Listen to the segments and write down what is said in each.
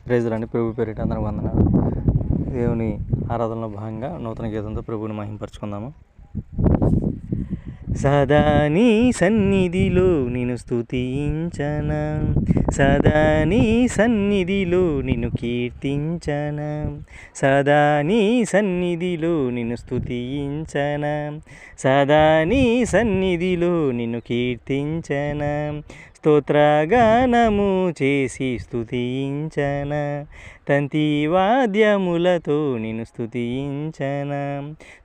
Praise రండి. ప్రభు పేరిట అందరికి వందనాలు. దేవుని ఆరాధనలో భాగంగా నూతన గీతంతో ప్రభువుని మహింపరచుకుందాము. సదా నీ సన్నిధిలో నిన్ను స్తుతించన, సదా నీ సన్నిధిలో నిన్ను కీర్తించన, సదా నీ సన్నిధిలో నిన్ను స్తుతించన, సదా నీ సన్నిధిలో నిన్ను కీర్తించన, స్తోత్రగానము చేసి స్తుతించన, తంతి వాద్యములతో నిన్ను స్తుతించన,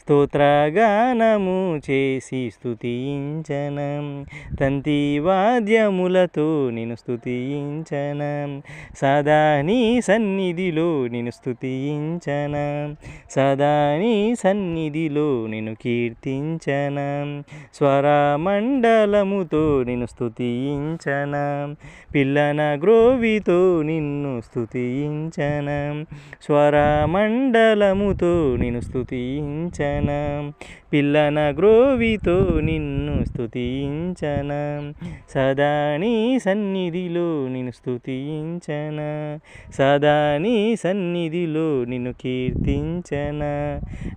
స్తోత్రగానము చేసి స్తుతించన, తంతి వాద్యములతో నిన్ను స్తుతించన, సదా నీ సన్నిధిలో నిన్ను స్తుతించన, సదా నీ సన్నిధిలో నిన్ను కీర్తించన, స్వరమండలముతో నిన్ను స్తుతించన, పిల్లన గ్రోవితో నిన్ను స్తుతించన, స్వరమండలముతో నిన్ను స్తుతించన, పిల్లన గ్రోవితో నిన్ను స్తుతించన, సదా నీ సన్నిధిలో నిన్ను స్తుతించన, సదా నీ సన్నిధిలో నిన్ను కీర్తించన,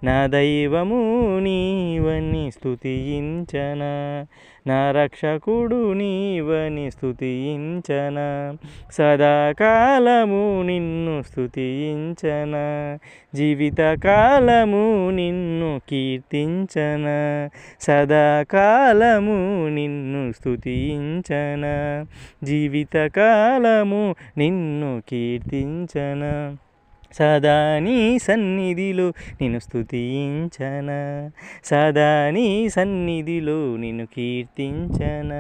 నా దైవము నీవని స్తుతించన, నా రక్షకుడు నీవని స్తుతించన, సదాకాలము నిన్ను స్తుతించన, జీవితకాలము నిన్ను కీర్తించన, సదాకాలము నిన్ను స్తుతించన, జీవితకాలము నిన్ను కీర్తించన, సదా నీ సన్నిధిలో నిన్ను స్తుతించన, సదా నీ సన్నిధిలో నిన్ను కీర్తించన.